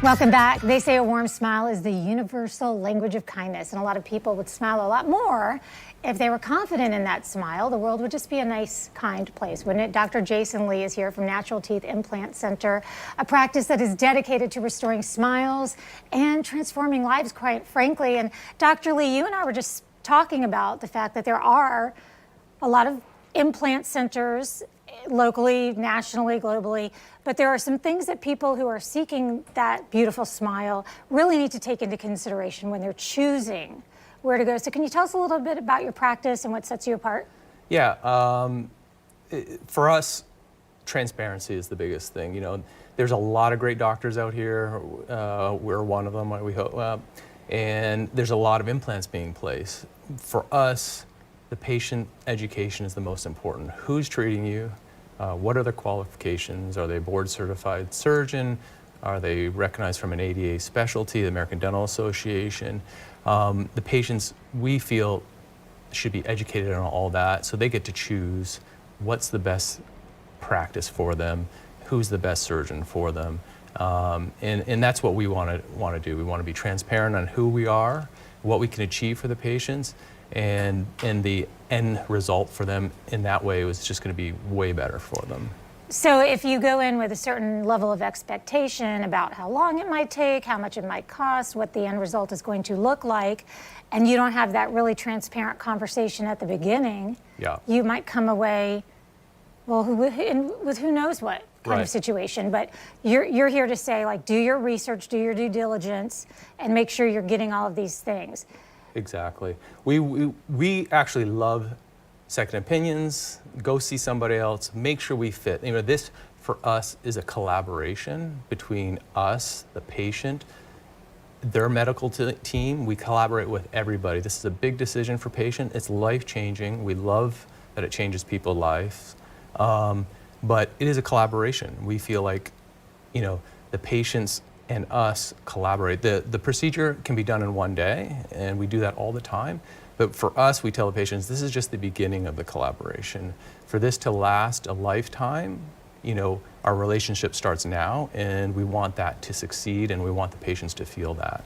Welcome back. They say a warm smile is the universal language of kindness, and a lot of people would smile a lot more if they were confident in that smile. The world would just be a nice, kind place, wouldn't it? Dr. Jason Lee is here from Natural Teeth Implant Center, a practice that is dedicated to restoring smiles and transforming lives, quite frankly. And Dr. Lee, you and I were just talking about the fact that there are a lot of implant centers locally, nationally, globally, but there are some things that people who are seeking that beautiful smile really need to take into consideration when they're choosing where to go. So can you tell us a little bit about your practice and what sets you apart? Yeah, for us, transparency is the biggest thing. You know, there's a lot of great doctors out here. We're one of them, we hope, and there's a lot of implants being placed. For us, the patient education is the most important. Who's treating you? What are their qualifications? Are they a board-certified surgeon? Are they recognized from an ADA specialty, the American Dental Association? The patients, we feel, should be educated on all that, so they get to choose what's the best practice for them, who's the best surgeon for them, and that's what we want to do. We want to be transparent on who we are, what we can achieve for the patients, and the end result for them in that way was just going to be way better for them. So if you go in with a certain level of expectation about how long it might take, how much it might cost, what the end result is going to look like, and you don't have that really transparent conversation at the beginning, yeah, you might come away, well, with who knows what kind of situation. But you're here to say, like, do your research, do your due diligence, and make sure you're getting all of these things. Exactly. We actually love second opinions, go see somebody else, make sure we fit. You know, this for us is a collaboration between us, the patient, their medical team. We collaborate with everybody. This is a big decision for patient. It's life-changing. We love that it changes people's lives. But it is a collaboration. We feel like, you know, the patients and us collaborate. The procedure can be done in one day, and we do that all the time. But for us, we tell the patients, this is just the beginning of the collaboration. For this to last a lifetime, you know, our relationship starts now, and we want that to succeed, and we want the patients to feel that.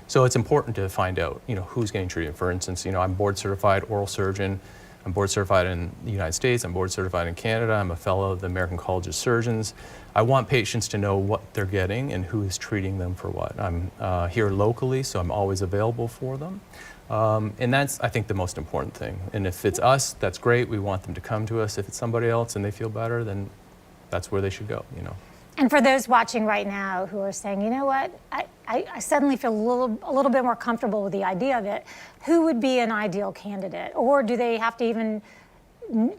So it's important to find out, you know, who's getting treated. For instance, you know, I'm board certified oral surgeon. I'm board certified in the United States. I'm board certified in Canada. I'm a fellow of the American College of Surgeons. I want patients to know what they're getting and who is treating them for what. I'm here locally, so I'm always available for them. And that's, I think, the most important thing. And if it's us, that's great. We want them to come to us. If it's somebody else and they feel better, then that's where they should go, you know. And for those watching right now who are saying, you know what, I suddenly feel a little bit more comfortable with the idea of it, who would be an ideal candidate? Or do they have to even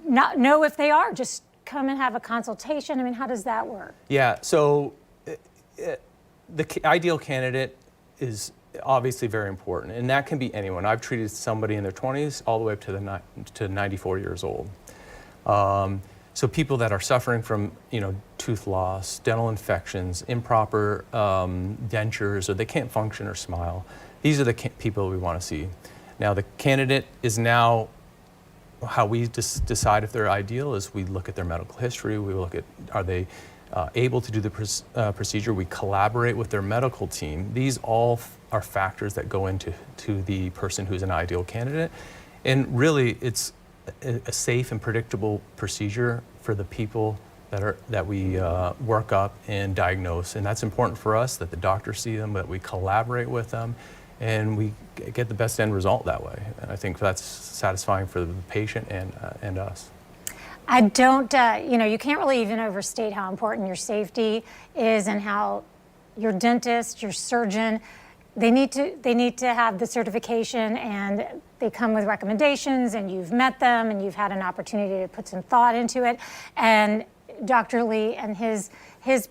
not know if they are? Just come and have a consultation? I mean, how does that work? Yeah, so the ideal candidate is obviously very important, and that can be anyone. I've treated somebody in their 20s all the way up to 94 years old. So people that are suffering from, you know, tooth loss, dental infections, improper dentures, or they can't function or smile. These are the people we want to see. Now the candidate is now, how we decide if they're ideal is we look at their medical history, we look at, are they able to do the procedure, we collaborate with their medical team. These all are factors that go into the person who's an ideal candidate. And really it's a safe and predictable procedure for the people that we work up and diagnose. And that's important for us, that the doctors see them, that we collaborate with them, and we get the best end result that way. And I think that's satisfying for the patient and us. I don't, you know, you can't really even overstate how important your safety is and how your dentist, your surgeon, they need to have the certification, and they come with recommendations, and you've met them and you've had an opportunity to put some thought into it. And Dr. Lee and his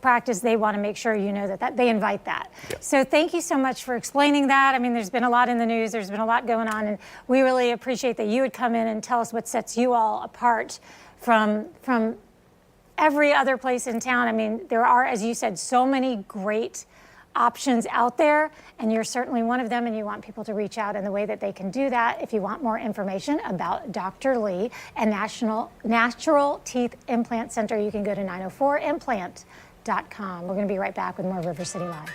practice, they want to make sure you know that they invite that. Yeah. So thank you so much for explaining that. I mean, there's been a lot in the news, there's been a lot going on, and we really appreciate that you would come in and tell us what sets you all apart from every other place in town. I mean, there are, as you said, so many great options out there, and you're certainly one of them, and you want people to reach out in the way that they can do that. If you want more information about Dr. Lee and Natural Teeth Implant Center, you can go to 904implant.com. rivercitylive.com. We're going to be right back with more River City Live.